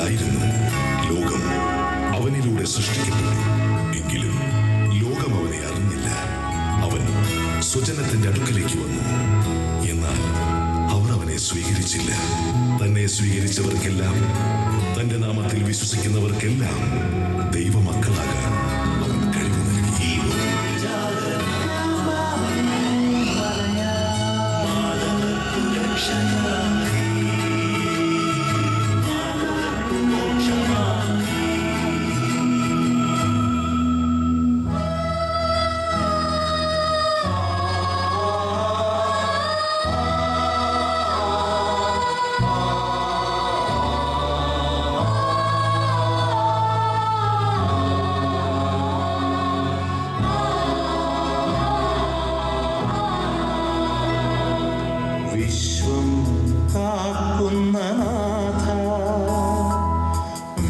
അവനിലായിരുന്നു. ലോകം അവനിലൂടെ സൃഷ്ടിക്കപ്പെട്ടു. എങ്കിലും ലോകം അവനെ അറിഞ്ഞില്ല. അവൻ സ്വജനത്തിന്റെ അടുക്കലേക്ക് വന്നു, എന്നാൽ അവർ അവനെ സ്വീകരിച്ചില്ല. തന്നെ സ്വീകരിച്ചവർക്കെല്ലാം, തന്റെ നാമത്തിൽ വിശ്വസിക്കുന്നവർക്കെല്ലാം ദൈവമക്കളാകാൻ അവൻ കഴിവ് നൽകി. വിശ്വം കാക്കുന്ന നാഥ,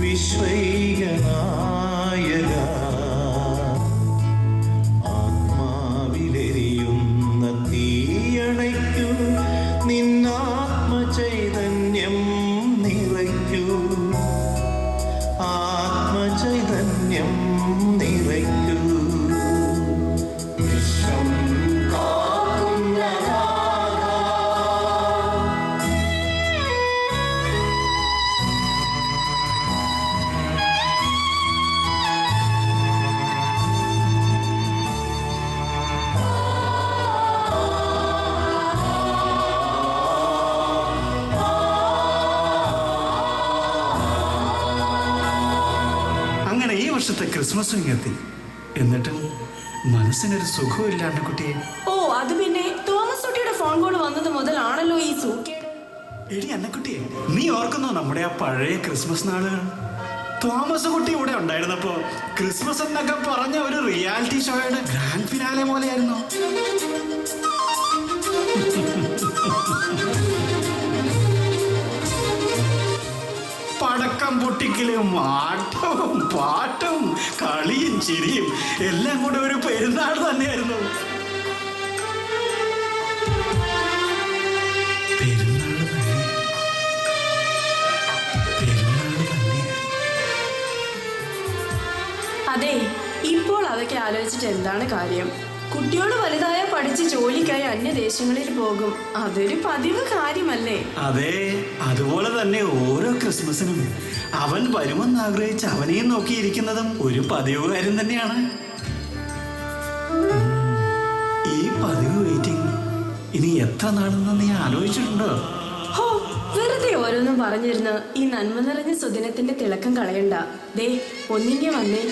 വിശ്വൈകനായക, ആത്മാവിലെരിയുന്ന തീയണയ്ക്കു, നിന്നാത്മചൈതന്യം നിറയ്ക്കൂ, ആത്മചൈതന്യം നിറയ്ക്കൂ. വിശ്വം കാക്കുന്ന അങ്ങനെ ഈ വർഷത്തെ ക്രിസ്മസ് ഇങ്ങെത്തി. എന്നിട്ടും മനസ്സിനൊരു സുഖമില്ലാണ്ട് കുട്ടിയെ. ഓ, അത് പിന്നെ തോമസ് കുട്ടിയുടെ ഫോൺ കോൾ വന്നത് മുതലാണല്ലോ ഈ സൂക്കേട്. എടി അന്നക്കുട്ടിയെ, നീ ഓർക്കുന്നോ നമ്മുടെ ആ പഴയ ക്രിസ്മസ് നാളുകൾ? തോമസ് കുട്ടി ഇവിടെ ഉണ്ടായിരുന്നപ്പോ ക്രിസ്മസ് എന്നൊക്കെ പറഞ്ഞ ഒരു റിയാലിറ്റി ഷോയുടെ ഗ്രാൻഡ് ഫിനാലെ പോലെയായിരുന്നു. പടക്കം പൊട്ടിക്കലും ആട്ടവും പാട്ടും കളിയും ചിരിയും എല്ലാം കൂടെ ഒരു പെരുന്നാൾ തന്നെയായിരുന്നു. അതെ, ഇപ്പോൾ അതൊക്കെ ആലോചിച്ചിട്ട് എന്താണ് കാര്യം? കുട്ടിയോട് വലുതായ പഠിച്ച് ജോലിക്കായി അന്യദേശങ്ങളിൽ പോകും. അതൊരു പതിവ് കാര്യമല്ലേ? അതെ, അതുപോലെ തന്നെ ഓരോ ക്രിസ്മസിനും അവൻ വരുമെന്ന് ആഗ്രഹിച്ച് അവനെയും നോക്കിയിരിക്കുന്നതും ഒരു പതിവ് കാര്യം തന്നെയാണ്. ഈ പതിവ് വെയിറ്റിംഗ് ഇനി എത്ര നാളെന്ന് നീ ആലോചിച്ചിട്ടുണ്ടോ? ഹോ, വെറുതെ ഓരോന്നും പറഞ്ഞിരുന്ന് ഈ നന്മ നിറഞ്ഞ സുദിനത്തിന്റെ തിളക്കം കളയണ്ട. ദേ, ഒന്നിങ്ങെ വന്നേ.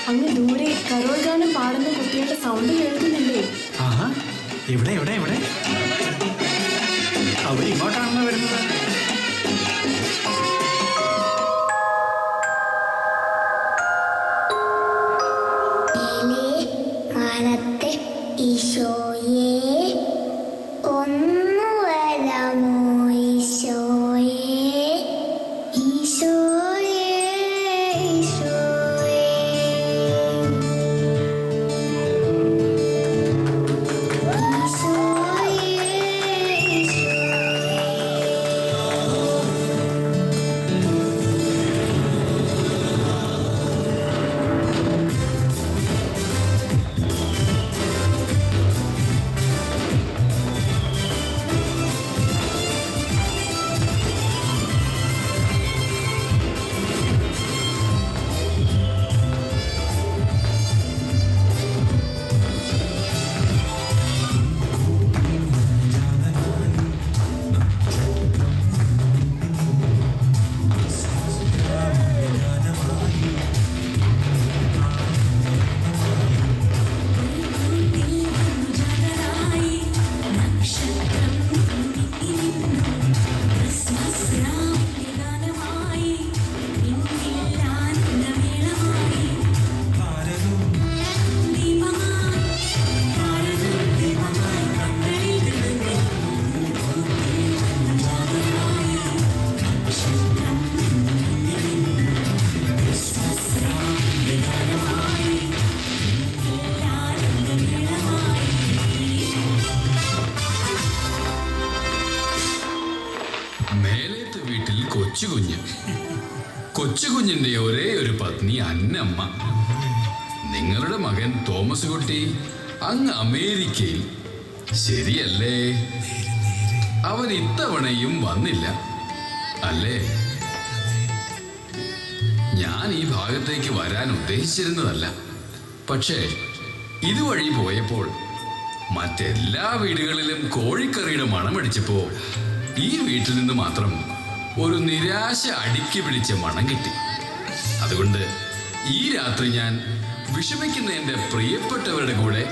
അങ്ങ് ദൂരെ കരോൾ ഗാനം പാടുന്ന കുട്ടികളുടെ സൗണ്ട് കേൾക്കുന്നില്ലേ? ആഹാ, ഇവിടെ ഇവിടെ ഇവിടെ അവരിങ്ങോട്ടാണല്ലോ വരുന്നത്. കാലത്തെ ഈശോയെ ഒന്നു വരാമോ, ഈശോയെ, ഈശോയെ, ഈശോയെ, ഈശോയെ, മേലേത്തെ വീട്ടിൽ കൊച്ചു കുഞ്ഞ്. കൊച്ചുകുഞ്ഞിന്റെ ഒരേ ഒരു പത്നി അന്നമ്മ. നിങ്ങളുടെ മകൻ തോമസ് കുട്ടി അങ്ങ് അമേരിക്കയിൽ, ശരിയല്ലേ? അവൻ ഇത്തവണയും വന്നില്ല അല്ലേ? ഞാൻ ഈ ഭാഗത്തേക്ക് വരാൻ ഉദ്ദേശിച്ചിരുന്നതല്ല. പക്ഷേ ഇതുവഴി പോയപ്പോൾ മറ്റെല്ലാ വീടുകളിലും കോഴിക്കറിയുടെ മണമടിച്ചപ്പോ ഈ വീട്ടിൽ നിന്ന് മാത്രം ഒരു നിരാശ അടുക്കി പിടിച്ച മണം കിട്ടി. അതുകൊണ്ട് ഈ രാത്രി ഞാൻ വിഷമിക്കുന്ന എൻ്റെ പ്രിയപ്പെട്ടവരുടെ കൂടെ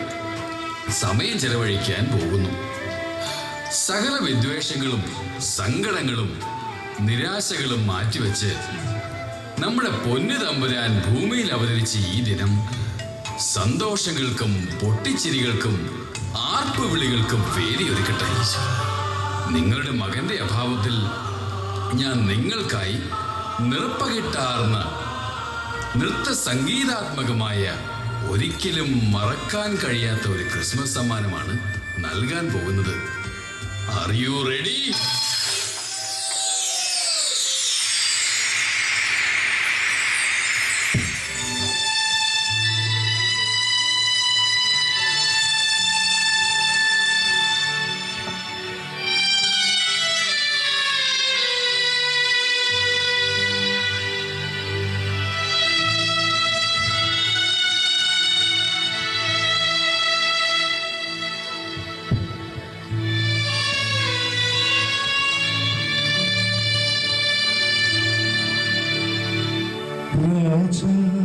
സമയം ചെലവഴിക്കാൻ പോകുന്നു. സകല വിദ്വേഷങ്ങളും സങ്കടങ്ങളും നിരാശകളും മാറ്റിവെച്ച് നമ്മുടെ പൊന്നു തമ്പുരാൻ ഭൂമിയിൽ അവതരിച്ച ഈ ദിനം സന്തോഷങ്ങൾക്കും പൊട്ടിച്ചിരികൾക്കും ആർപ്പുവിളികൾക്കും വേദിയൊരുക്കട്ടെ. നിങ്ങളുടെ മകന്റെ അഭാവത്തിൽ ഞാൻ നിങ്ങൾക്കായി നിറപ്പകിട്ടാർന്ന നൃത്ത സംഗീതാത്മകമായ ഒരിക്കലും മറക്കാൻ കഴിയാത്ത ഒരു ക്രിസ്മസ് സമ്മാനമാണ് നൽകാൻ പോകുന്നത്. Are you ready?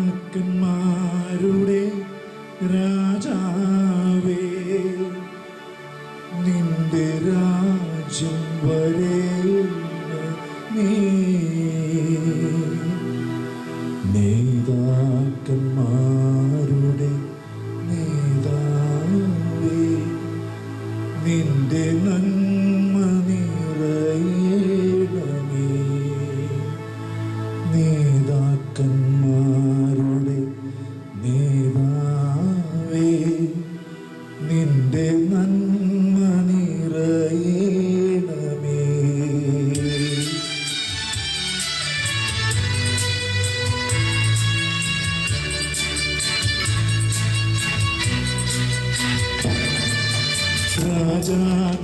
രാജാക്കന്മാരുടെ രാജാവേ, നിന്റെ രാജ്യം വരേണമേ. നേതാക്കന്മാരുടെ നേതാവേ, നിന്റെ നന്മ നിറയണമേ. നേതാക്കന്മാരുടെ നേതാവേ, നിന്റെ നന്മ നിറയണമേ.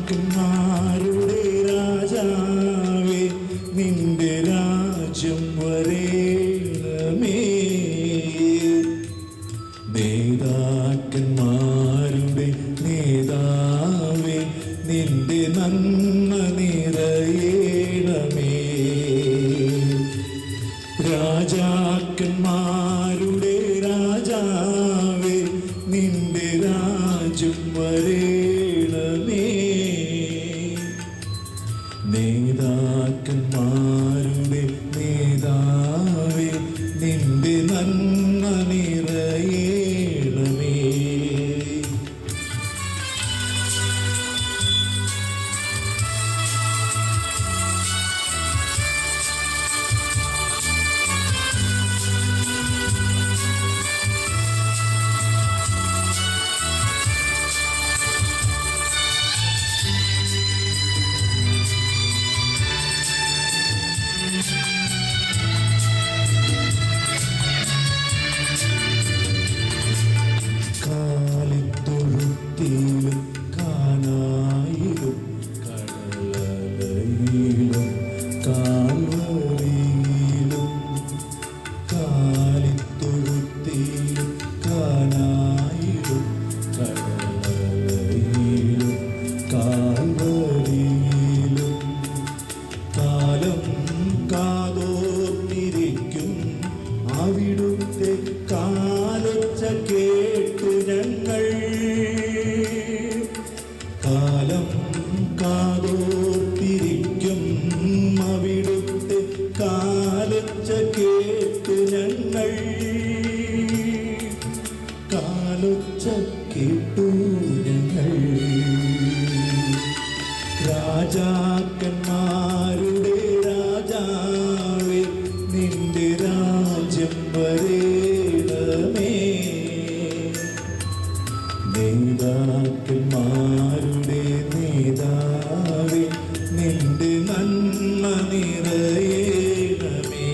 രാജാക്കന്മാരുടെ രാജാവേ, നിന്റെ രാജ്യം വരേണമേ. നേതാക്കന്മാരുടെ നേതാവേ, നിന്റെ നന്മ നിറയണമേ. രാജാക്കന്മാരുടെ രാജാവേ, നിന്റെ രാജ്യം വരേണമേ. നേതാക്കന്മാരുടെ നേതാവേ, നിന്റെ നന്മ നിറയണമേ. കാലിത്തൊഴുത്തിലും കാനായിലും കടലലയിലും കാൽവരിയിലും. കാലിത്തൊഴുത്തിലും കാനായിലും കടലലയിലും കാൽവരിയിലും. കാലം കാതോർത്തിരിക്കും അവിടുത്തെ കാലൊച്ച കേട്ടു ഞങ്ങൾ. കാലം കാതോർത്തിരിക്കും അവിടുത്തെ കാലൊച്ച കേട്ടു ഞങ്ങൾ. കാലൊച്ച കേട്ടു ഞങ്ങൾ. രാജാക്കന്മാരുടെ രാജാവേ, നിന്റെ രാജ്യം വരേണമേ. നേതാക്കന്മാരുടെ നേതാവേ, നിന്റെ നന്മ നിറയണമേ.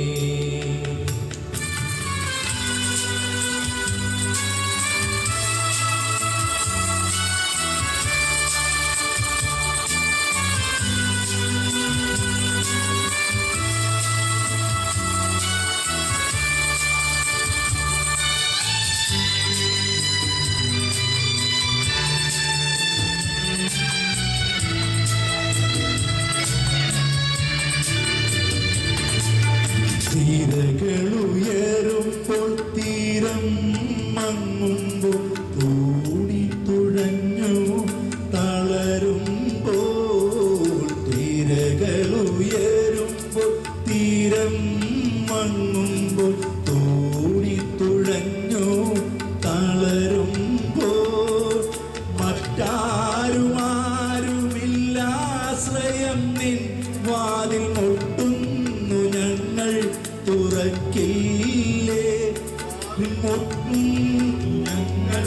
നേരം മങ്ങുമ്പോൾ തോണിത്തുഴഞ്ഞു തളരുമ്പോൾ മറ്റാരുമാരുമില്ലാശ്രയം നിൻ വാതിൽ മുട്ടുന്നു ഞങ്ങൾ തുറക്കില്ലേ മുട്ടുന്നു ഞങ്ങൾ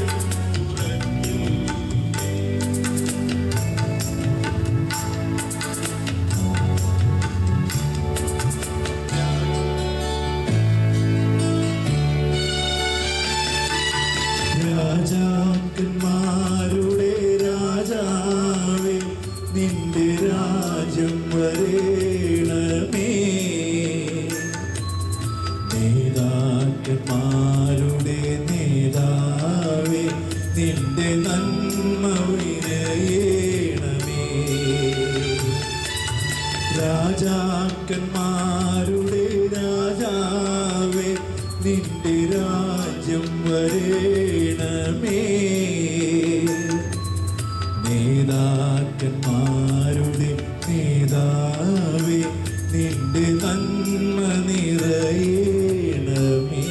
രാജാക്കന്മാരുടെ രാജാവേ നിന്റെ രാജ്യം വരേണമേ നേതാക്കന്മാരുടെ നേതാവേ നിന്റെ നന്മ വിനയേണമേ രാജാക്കന്മാരുടെ രാജാവേ നിന്റെ രാജ്യം വരേണമേ നേതാക്കന്മാരുടെ നേതാവേ നിന്റെ നന്മ നിറയേണമേ.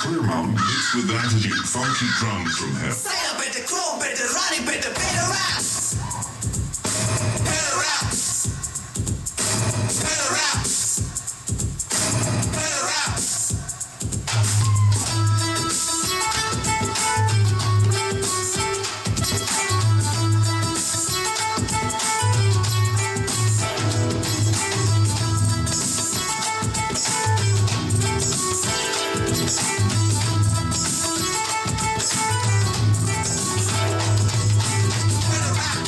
Clear Mountain mixed with attitude, funky drums from hell. Say up at the crow, at the Ronnie, at the better raps. Better raps. Better raps. Better raps. Better raps.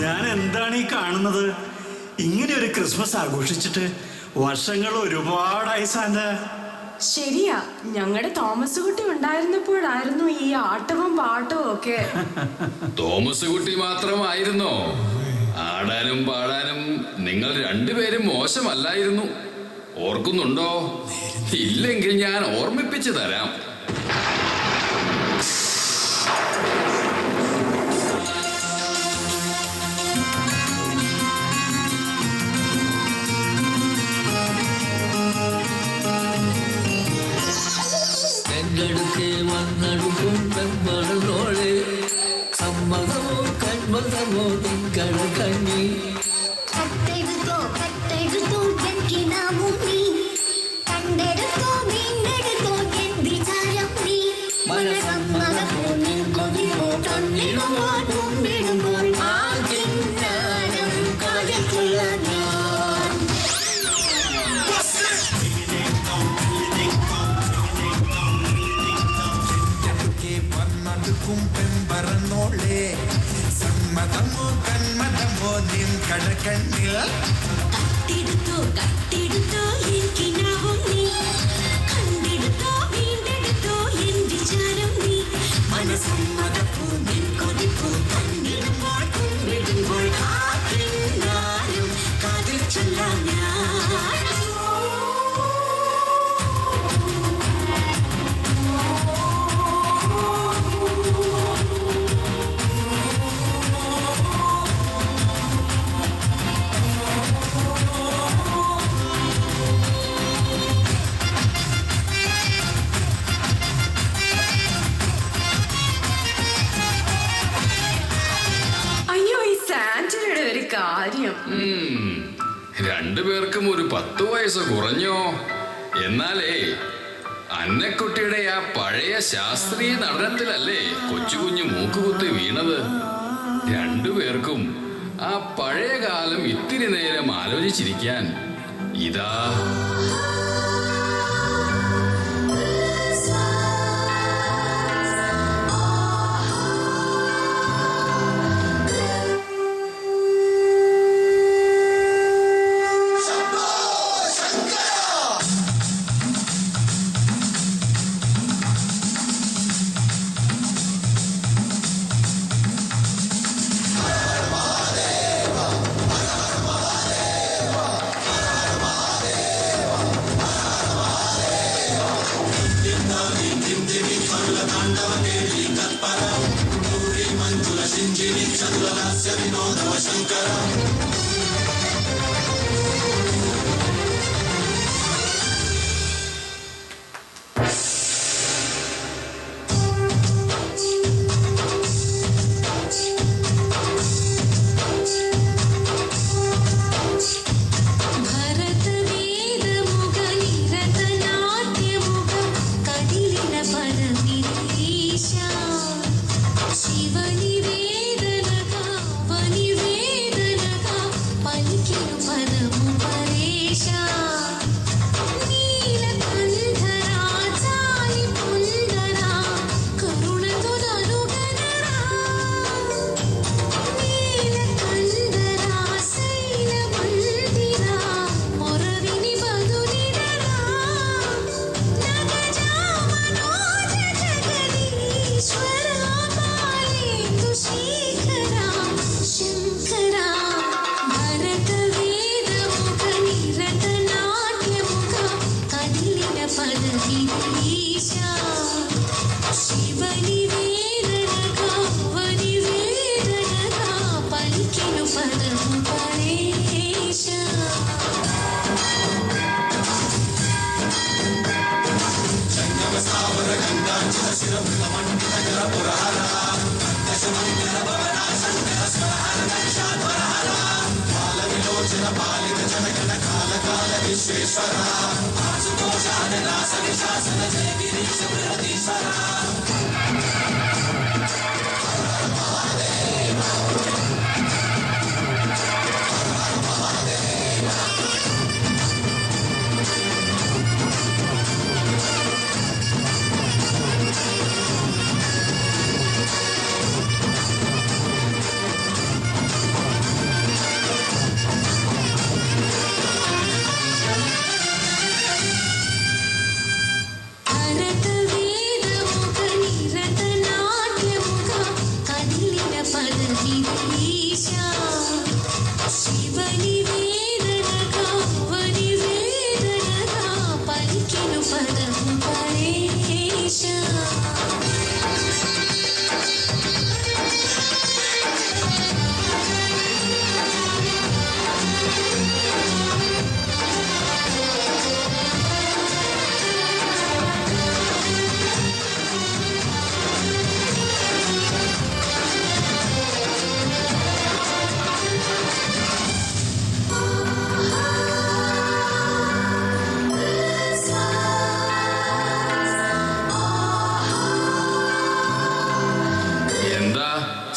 ഞാൻ എന്താണ് ഈ കാണുന്നത്? ഇങ്ങനെ ഒരു ക്രിസ്മസ് ആഘോഷിച്ചിട്ട് വർഷങ്ങൾ ഒരുപാടായി സാന്റ. ശരിയാ, ഞങ്ങളുടെ തോമസ് കുട്ടി ഉണ്ടായിരുന്നപ്പോഴായിരുന്നു ഈ ആട്ടവും പാട്ടവും ഒക്കെ. തോമസ് കുട്ടി മാത്രമായിരുന്നോ? ആടാനും പാടാനും നിങ്ങൾ രണ്ടുപേരും മോശമല്ലായിരുന്നു. ഓർക്കുന്നുണ്ടോ? ഇല്ലെങ്കിൽ ഞാൻ ഓർമ്മിപ്പിച്ചു തരാം. എങ്കടുക്കെ വന്നടുക്കും പെമ്പറന്നോളെ സമ്മതമോ കന്മതമോ തിങ്കള കണ്ണി കട്ടെടുത്തോ എനിക്കിനാവും നീ കണ്ടെടുത്തോ വീണ്ടെടുത്തോ എൻ വിചാരം നീ മനസമ്മതമോ നിൻ കൊതിയോ കണ്ണിടുമ്പോൾ കുമ്പിടുമ്പോൾ ആ കിന്നാരം കാലത്തുള്ള ഞാൻ വന്നടുക്കും പെമ്പറന്നോളെ സമ്മതമോ കന്മതമോ നിൻ കടക്കണ്ണിൽ കട്ടെടുത്തോ എനിക്കിനാവും നീ കണ്ടെടുത്തോ വീണ്ടെടുത്തോ എൻ വിചാരം നീ മനസമ്മതപ്പൂ നിൻ കൊതിപ്പൂ കണ്ണിടുമ്പോൾ കുമ്പിടുമ്പോൾ ആ കിന്നാരം കാതിൽ ചൊല്ലാം ഞാൻ. അയ്യോ, ഈ സാന്റയുടെ ഒരു കാര്യം. രണ്ടുപേർക്കും ഒരു 10 വയസ്സ് കുറഞ്ഞോ? എന്നാലേ അന്നക്കുട്ടിയുടെ ആ പഴയ ശാസ്ത്രീയ നടനത്തിലല്ലേ കൊച്ചുകുഞ്ഞു മൂക്കുകുത്തി വീണത്. രണ്ടുപേർക്കും ആ പഴയ കാലം ഇത്തിരി നേരം ആലോചിച്ചിരിക്കാൻ ഇതാ.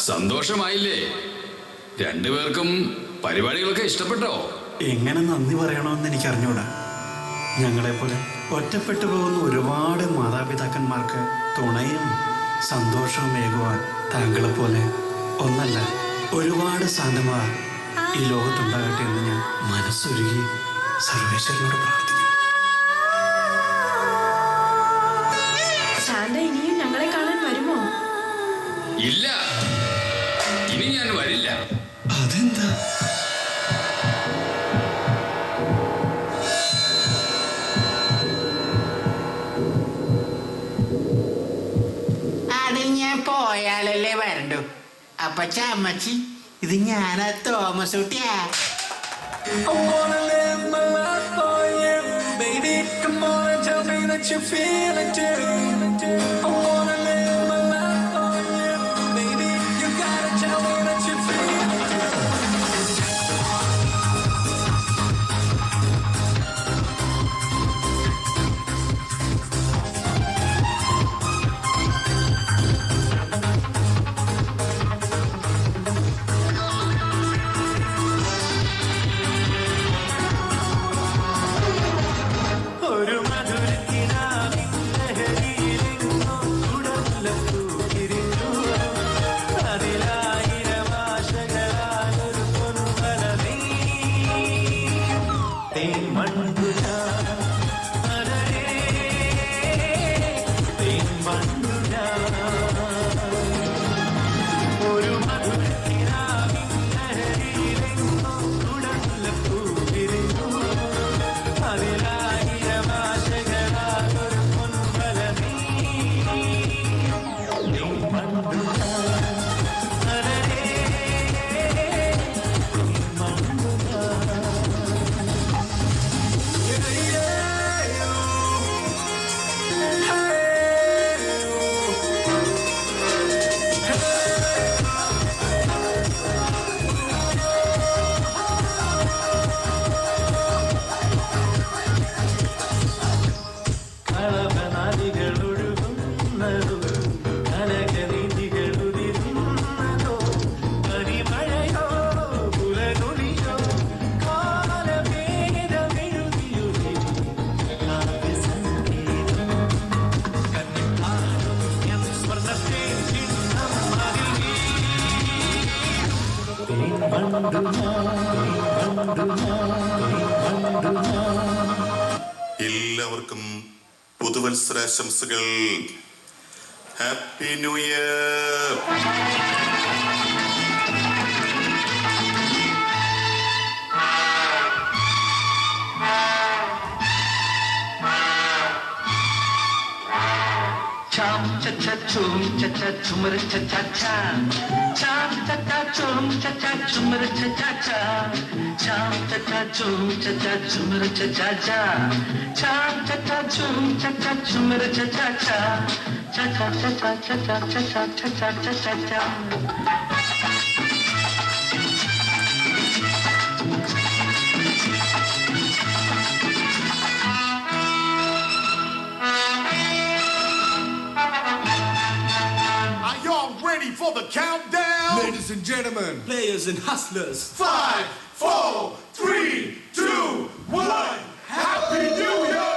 സന്തോഷമായില്ലേ? രണ്ടുപേർക്കും പരിപാടികളൊക്കെ ഇഷ്ടപ്പെട്ടോ? എങ്ങനെ നന്ദി പറയണമെന്ന് എനിക്ക് അറിഞ്ഞൂടാ. ഞങ്ങളെപ്പോലെ ഒറ്റപ്പെട്ടു പോകുന്ന ഒരുപാട് മാതാപിതാക്കന്മാർക്ക് തുണയും സന്തോഷവും ഏകുവാൻ താങ്കളെപ്പോലെ ഒന്നല്ല ഒരുപാട് സാന്ത്വനമാർ ഈ ലോകത്തുണ്ടാകട്ടെ എന്ന് ഞാൻ മനസ്സൊരുക്കി സർവേശ്വരനോട് പ്രാർത്ഥിക്കുന്നു. ശാന്ത ഇനിയും ഞങ്ങളെ കാണാൻ വരുമോ? ഇല്ല, ഇനി ഞാൻ വരില്ല. അതെന്താ? അത് ഞാൻ പോയാലല്ലേ വരണ്ടു. അപ്പൊ ചമ്മച്ചി, ഇത് ഞാനാ തോമസ് കുട്ടിയാ. എല്ലാവർക്കും പുതുവത്സരാശംസകൾ. Happy new year. Chum cha cha chum cha cha chumar cha cha cha. Chum cha cha chum cha cha chumar cha cha cha. Chum cha cha chum cha cha chumar cha cha cha. Chum cha cha chum cha cha chumar cha cha cha. Cha cha cha cha cha cha cha cha cha cha cha cha. Ready for the countdown? Ladies and gentlemen, players and hustlers, 5, 4, 3, 2, 1. Happy New Year!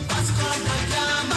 Vasco da Gama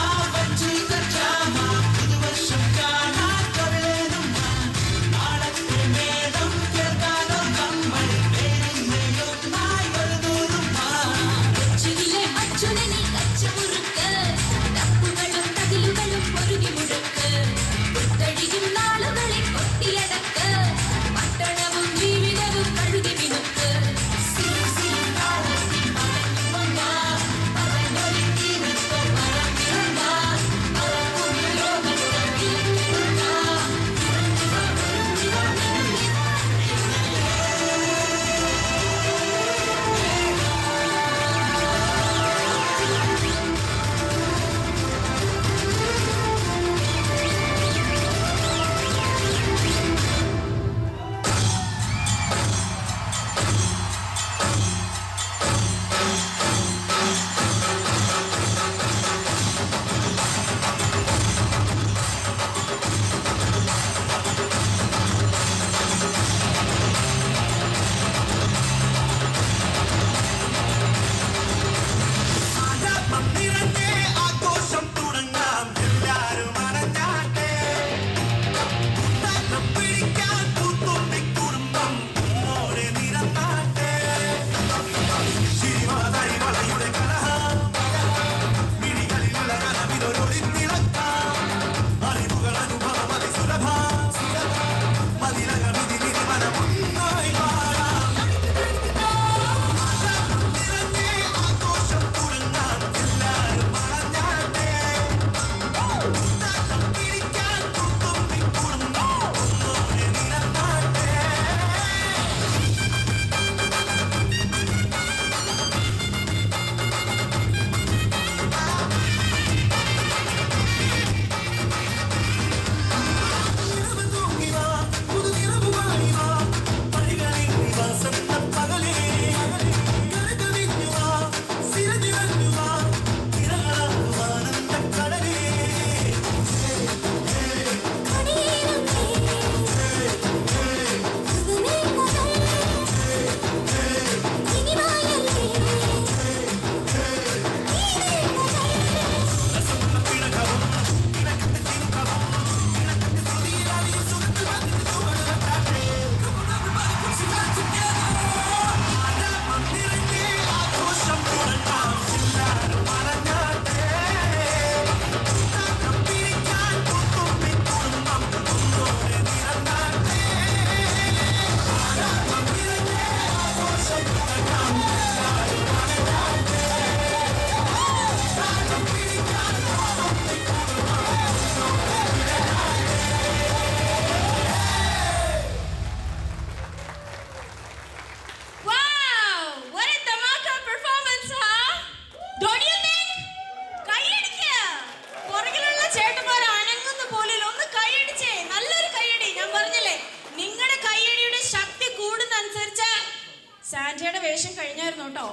സാന്റയുടെ വേഷം കഴിഞ്ഞായിരുന്നു കേട്ടോ.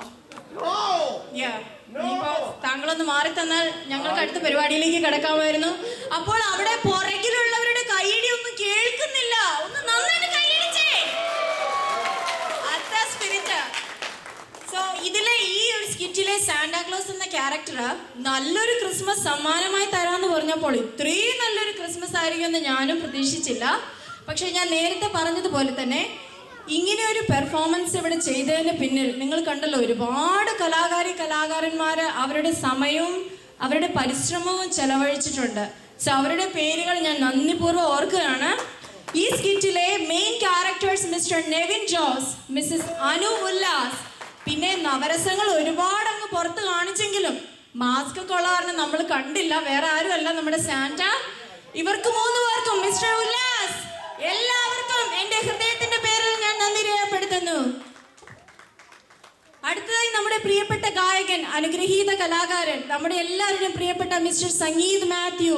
ഇനിയിപ്പോ താങ്കളൊന്ന് മാറി തന്നാൽ ഞങ്ങൾക്ക് അടുത്ത പരിപാടിയിലേക്ക് കിടക്കാമായിരുന്നു. അപ്പോൾ അവിടെ പുറകിലുള്ളവരുടെ കൈയടി ഒന്നും കേൾക്കുന്നില്ല. ഒന്ന് നന്നായിട്ട് കൈയടിച്ചേ. അതാ സ്പിരിറ്റ്. സോ ഇതിലെ ഈ ഒരു സ്കിറ്റിലെ സാന്റാക്ലോസ് എന്ന ക്യാരക്ടർ നല്ലൊരു ക്രിസ്മസ് സമ്മാനമായി തരാമെന്ന് പറഞ്ഞപ്പോൾ ഇത്രയും നല്ലൊരു ക്രിസ്മസ് ആയിരിക്കുമെന്ന് ഞാനും പ്രതീക്ഷിച്ചില്ല. പക്ഷെ ഞാൻ നേരത്തെ പറഞ്ഞതുപോലെ തന്നെ ഇങ്ങനെ ഒരു പെർഫോമൻസ് ഇവിടെ ചെയ്തതിന് പിന്നിൽ നിങ്ങൾ കണ്ടല്ലോ, ഒരുപാട് കലാകാരന്മാർ അവരുടെ സമയവും അവരുടെ പരിശ്രമവും ചെലവഴിച്ചിട്ടുണ്ട്. സോ അവരുടെ പേരുകൾ ഞാൻ നന്ദിപൂർവ്വം ഓർക്കുകയാണ്. ഈ സ്കിറ്റിലെ main characters Mr Nevin Jose, Mrs Anu Ullas, പിന്നെ നവരസങ്ങൾ ഒരുപാട് അങ്ങ് പുറത്ത് കാണിച്ചെങ്കിലും മാസ്ക് ഒക്കെ ഉള്ള കാരണം നമ്മൾ കണ്ടില്ല. വേറെ ആരും അല്ല, നമ്മുടെ സാന്റ. ഇവർക്ക് 3 പേർക്കും മിസ്റ്റർ ഉല്ലാസ് എല്ലാവർക്കും എന്റെ ഹൃദയത്തിന്റെ പേരിൽ ഞാൻ നന്ദി രേഖപ്പെടുത്തുന്നു. അടുത്തതായി നമ്മുടെ പ്രിയപ്പെട്ട ഗായകൻ, അനുഗ്രഹീത കലാകാരൻ, നമ്മുടെ എല്ലാവരുടെയും പ്രിയപ്പെട്ട മിസ്റ്റർ സംഗീത് മാത്യു.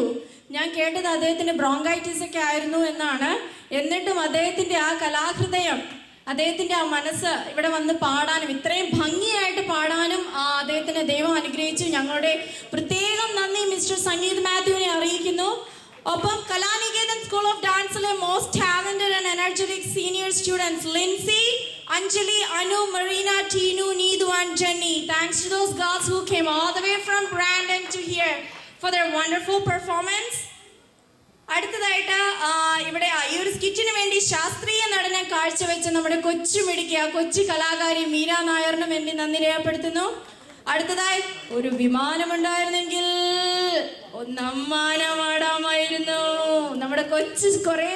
ഞാൻ കേട്ടത് അദ്ദേഹത്തിന് ബ്രോങ്കൈറ്റിസ് ഒക്കെ ആയിരുന്നു എന്നാണ്. എന്നിട്ടും അദ്ദേഹത്തിന്റെ ആ കലാഹൃദയം, അദ്ദേഹത്തിന്റെ ആ മനസ്സ് ഇവിടെ വന്ന് പാടാനും ഇത്രയും ഭംഗിയായിട്ട് പാടാനും അദ്ദേഹത്തിന് ദൈവം അനുഗ്രഹിച്ചു. ഞങ്ങളുടെ പ്രത്യേകം നന്ദി മിസ്റ്റർ സംഗീത് മാത്യുവിനെ അറിയിക്കുന്നു. ഒപ്പം കലാനികേതൻ സ്കൂൾ ഓഫ് ഡാൻസിലെ most talented and energetic senior students Lincy, Anjali, Anu, Marina, Tinu, Needu and Jenny. Thanks to those girls who came all the way from Brandon to here for their wonderful performance. അടുത്തതായിട്ട് ഇവിടെ ഈ ഒരു സ്കിറ്റിന് വേണ്ടി ശാസ്ത്രീയ നടനെ കാഴ്ചവെച്ച നമ്മുടെ കൊച്ചു കലാകാരി മീര നായറിനും വേണ്ടി നന്ദി രേഖപ്പെടുത്തുന്നു. അടുത്തതായി ഒരു വിമാനമുണ്ടായിരുന്നെങ്കിൽ ഒന്നമ്മാനമാടാമായിരുന്നു. നമ്മുടെ കുറെ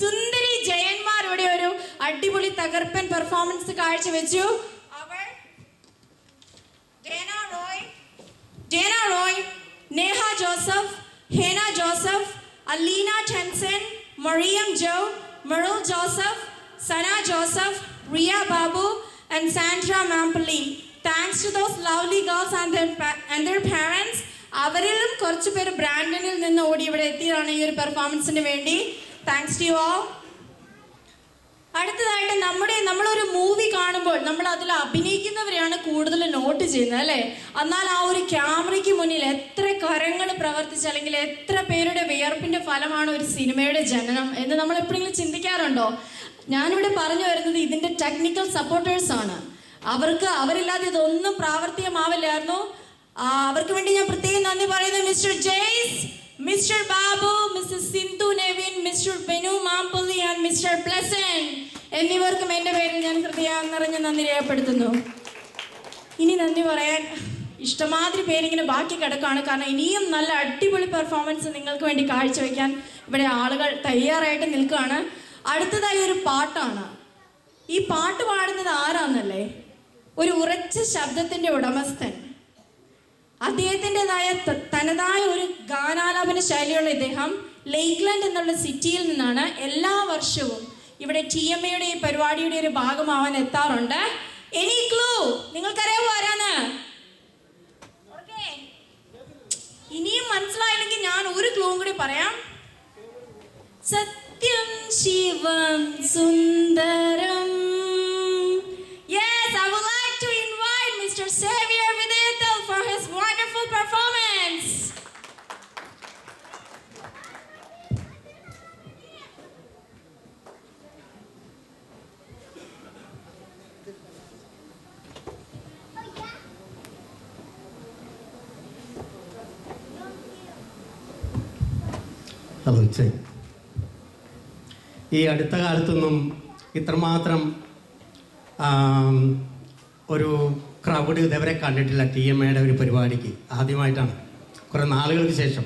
സുന്ദരി ജയന്മാർ ഇവിടെ ഒരു അടിപൊളി തകർപ്പൻ പെർഫോമൻസ് കാഴ്ചവെച്ചു. അവർ Dena Roy, Neha Joseph, Hena Joseph, Aleena Tenson, Mariyam Jo, Meril Joseph, Sana Joseph, Riya Babu and Sandra Mampally. Thanks to those lovely girls and their parents. അവരിലും കുറച്ച് പേര് ബ്രാൻഡനിൽ നിന്ന് ഓടി ഇവിടെ എത്തിയതാണ് ഈ ഒരു പെർഫോമൻസിന് വേണ്ടി. Thanks to you all. അടുത്തതായിട്ട് നമ്മളൊരു മൂവി കാണുമ്പോൾ നമ്മൾ അതിൽ അഭിനയിക്കുന്നവരെയാണ് കൂടുതൽ നോട്ട് ചെയ്യുന്നത് അല്ലേ? എന്നാൽ ആ ഒരു ക്യാമറയ്ക്ക് മുന്നിൽ എത്ര കരങ്ങൾ പ്രവർത്തിച്ച് അല്ലെങ്കിൽ എത്ര പേരുടെ വിയർപ്പിന്റെ ഫലമാണ് ഒരു സിനിമയുടെ ജനനം എന്ന് നമ്മൾ എപ്പോഴെങ്കിലും ചിന്തിക്കാറുണ്ടോ? ഞാനിവിടെ പറഞ്ഞു വരുന്നത് ഇതിന്റെ ടെക്നിക്കൽ സപ്പോർട്ടേഴ്സ് ആണ്. അവരില്ലാതെ ഇതൊന്നും പ്രാവർത്തികമാവില്ലായിരുന്നു. അവർക്ക് വേണ്ടി ഞാൻ പ്രത്യേകം നന്ദി പറയുന്നു. Mister Jais, mister Babu, mister Sindhu Nevin, mister Benu Mampally and mister Plasan എന്നിവർക്കും എൻ്റെ പേരിൽ ഞാൻ ഹൃദയം നിറഞ്ഞ നന്ദി രേഖപ്പെടുത്തുന്നു. ഇനി നന്ദി പറയാൻ ഇഷ്ടമാതിരി പേരിങ്ങനെ ബാക്കി കിടക്കുകയാണ്. കാരണം ഇനിയും നല്ല അടിപൊളി പെർഫോമൻസ് നിങ്ങൾക്ക് വേണ്ടി കാഴ്ചവെക്കാൻ ഇവിടെ ആളുകൾ തയ്യാറായിട്ട് നിൽക്കുകയാണ്. അടുത്തതായി ഒരു പാട്ടാണ്. ഈ പാട്ട് പാടുന്നത് ആരാന്നല്ലേ? ഒരു ഉറച്ച ശബ്ദത്തിൻ്റെ ഉടമസ്ഥൻ. അദ്ദേഹത്തിൻ്റെതായ തനതായ ഒരു ഗാനാലാപന ശൈലിയുള്ള ഇദ്ദേഹം ലേക്ക്ലാൻഡ് എന്നുള്ള സിറ്റിയിൽ നിന്നാണ് എല്ലാ വർഷവും ഇവിടെ TMAയുടെ ഈ പരിപാടിയുടെ ഒരു ഭാഗമാവാൻ എത്താറുണ്ട്. എനി ക്ലൂ നിങ്ങൾക്കറിയാവോ ആരാന്ന്? ഇനിയും മനസ്സിലായില്ലെങ്കിൽ ഞാൻ ഒരു ക്ലൂവും കൂടി പറയാം. സത്യം ശിവം സുന്ദരം. Yes, I would like to invite Mr. Xavier Videthal for his wonderful performance. Hello ചേ, ഈ അടുത്ത കാലത്തൊന്നും ഇത്രമാത്രം ഒരു ക്രൗഡ് ഇതേവരെ കണ്ടിട്ടില്ല. TMAയുടെ ഒരു പരിപാടിക്ക് ആദ്യമായിട്ടാണ് കുറേ നാളുകൾക്ക് ശേഷം.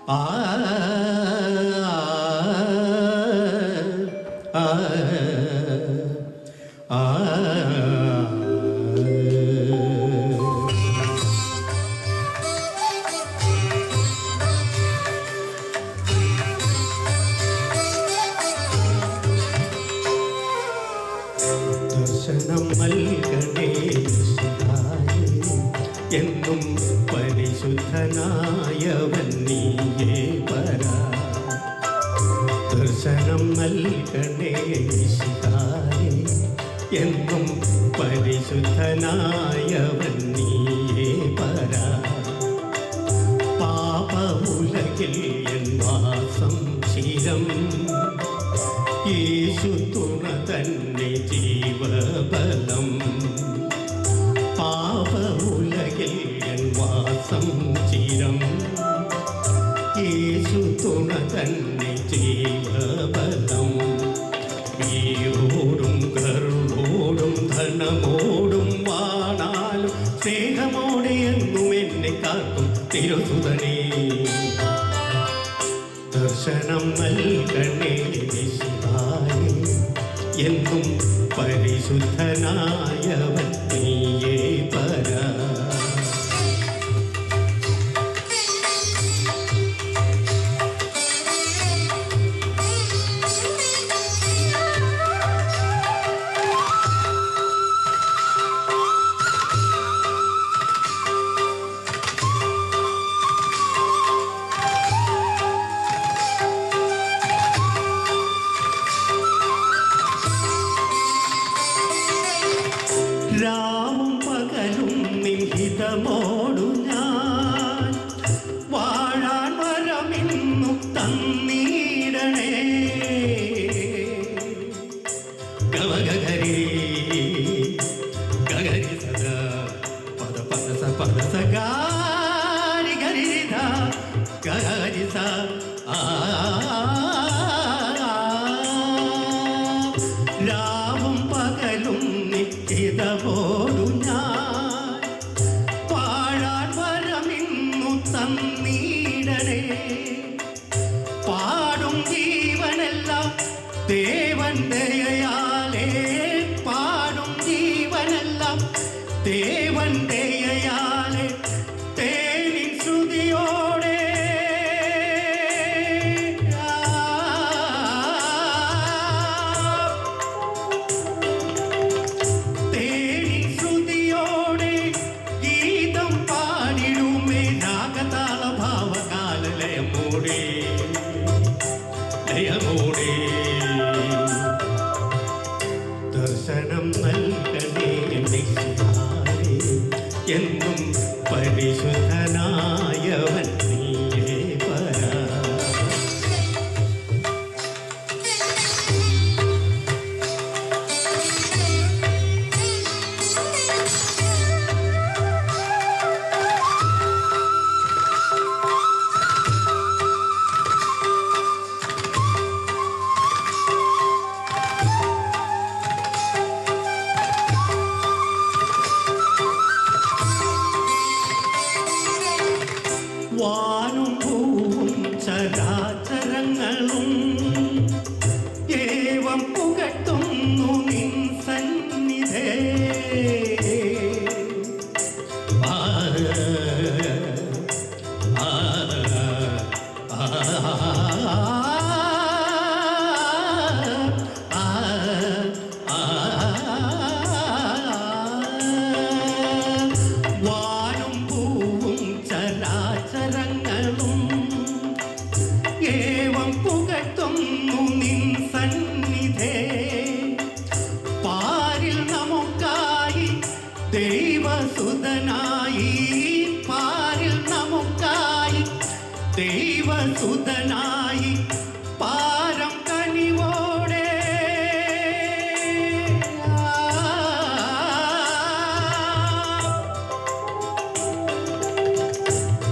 ആ ആ ആ ദർശനം നൽകണേ യേശുദായേ, എന്നും പരിശുദ്ധനായവൻ നീയേ പരാ. ദർശനം നൽകണേ യേശുദായേ, എന്നും പരിശുദ്ധനായവൻ നീയേ പരാ. പാപഉലകിൽ എൻ വാസം ചിരം, യേശു തുണ തന്നെ ജീവബലം. പാപഉലകിൽ എൻ വാസം ചിരം, യേശു തുണ തന്നെ ജീവബലം. വീരോടും കരുണോടും ധനമോടും വാണാലും സ്നേഹമോടെ എന്നും എന്നെ കാക്കും തിരുസുതനേ. ദർശനം നൽകണേ യേശുദായേ, എന്നും പരിശുദ്ധനായവൻ നീയേ പരാ. രാവും പകലും നിഹിതമോടു ഞാൻ വാഴാൻ വരമിന്നു തന്നീടണേ. ഗവഗരി ഗഗരി സദാ പദ പദ സ പദ സ ഗാരി ഗരി ധ ഗരി സ ആ. രാവും പകലും നിഹിതമോടു ഞാൻ വാഴാൻ വരമിന്നു തന്നീടണേ. പാടും ജീവനെല്ലാം ദേവൻ ദയയാലേ, പാടും ജീവനെല്ലാം ദേവൻ ദയയാലേ. തേനിൻ ശ്രുതിയോടെ തേനിൻ ശ്രുതിയോടെ ഗീതം പാടിടുമേ. രാഗതാള ഭാവകാല ലയമോടെ ലയമോടെ. ദർശനം നൽകണേ യേശുദായേ, എന്നും പരിശുദ്ധനായവൻ നീയേ പരാ. വാനും ഭൂവും ചരാചരങ്ങളും ഏവം പുകട്ടുന്നു നിൻ സന്നിധേ. ആ ആ ആ ആ. വാനും ഭൂവും ചരാചരങ്ങളും ഏവം പുകട്ടുന്നു നിൻ സന്നിധേ. പാരിൽ നമുക്കായി ദൈവസുതനായി, പാരിൽ നമുക്കായി ദൈവസുതനായി പാരം കനിവോടെ.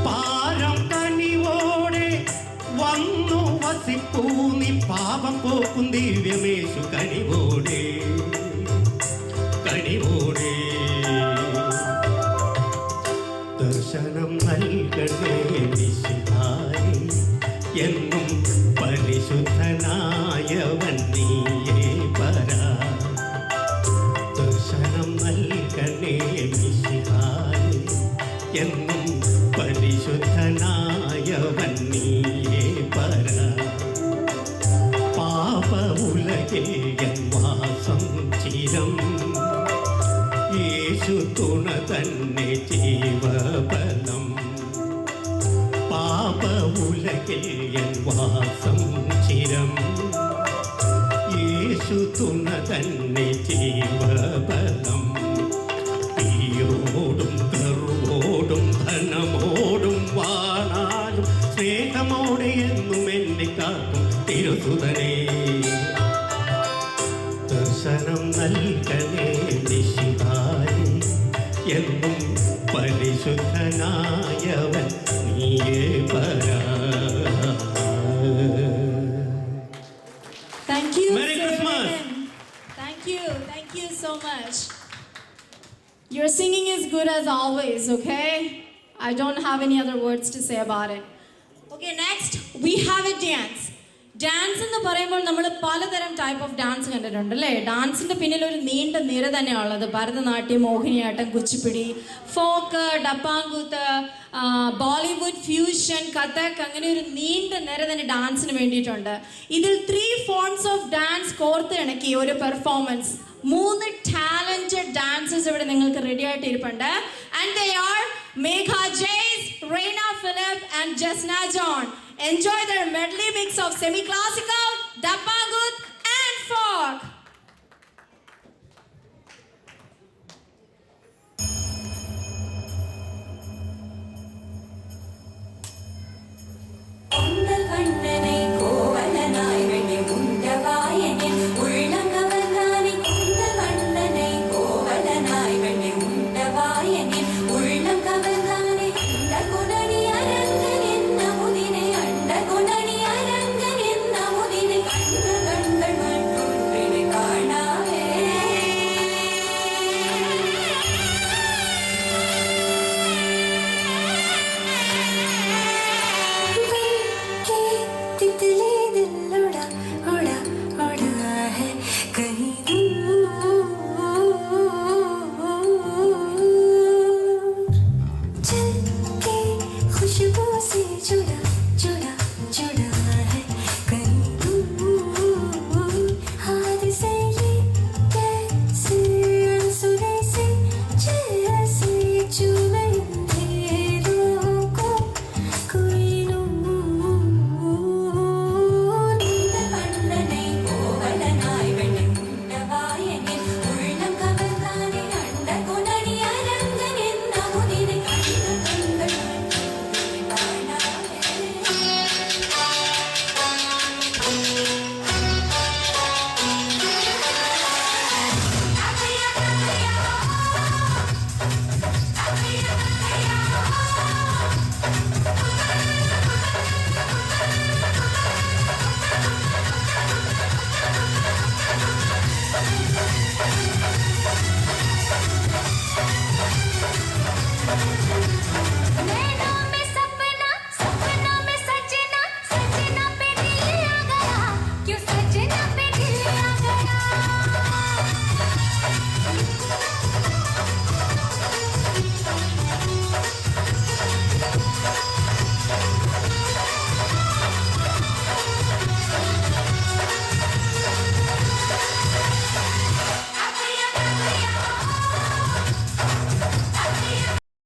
പാരം കനിവോടെ വന്നു വസിപ്പൂ നീ, പാപം പോക്കും ദിവ്യമേശു കനിവോടെ കനിവോടെ. ദർശനം നൽകണേ യേശുദായേ, എന്നും പരിശുദ്ധനായവൻ നീയേ പരാ. ദർശനം നൽകണേ മിശിഹായേ, എന്നും പരിശുദ്ധനായവൻ നീയേ പരാ. പാപമുലകിൽ എൻ വാസം ചിരം, യേശു തുണ തന്നെ ജീവബലം. പാപമുലകിൽ എൻ വാസം ചിരം, യേശു തുണ തന്നെ ജീവബലം. തീയോടും കറുവോടും ധനമോടും വാണാലും സ്നേഹമോടെ എന്നും എന്നെ കാക്കും തിരുസുതനേ. ദർശനം നൽകണേ നിശിഹായേ, എന്നും പരിശുദ്ധനായവൻ നീയേ പരാ. Thank you. Merry Christmas. Thank you so much. Your singing is good as always, okay? I don't have any other words to say about it. Okay, next we have a dance. Dance എന്ന് പറയുമ്പോൾ നമ്മൾ പലതരം type of dance കണ്ടിട്ടുണ്ട് അല്ലേ? ഡാൻസിൻ്റെ പിന്നിൽ ഒരു നീണ്ട നിര തന്നെയാണുള്ളത്. ഭരതനാട്യം, മോഹിനിയാട്ടം, കുച്ചിപ്പിടി, ഫോക്ക്, ഡപ്പാങ്കൂത്ത്, ബോളിവുഡ്, ഫ്യൂഷൻ, കഥക്, അങ്ങനെ ഒരു നീണ്ട നിര തന്നെ ഡാൻസിന് വേണ്ടിയിട്ടുണ്ട്. ഇതിൽ 3 ഫോംസ് ഓഫ് ഡാൻസ് കോർത്ത് ഇണക്കി ഒരു പെർഫോമൻസ്. 3 ടാലന്റഡ് ഡാൻസേഴ്സ് ഇവിടെ നിങ്ങൾക്ക് റെഡി ആയിട്ട് ഇരിപ്പുണ്ട്. And they are Megha Jais, Raina Philip and Jasna John. Enjoy their medley mix of semi-classical, Dappanguth,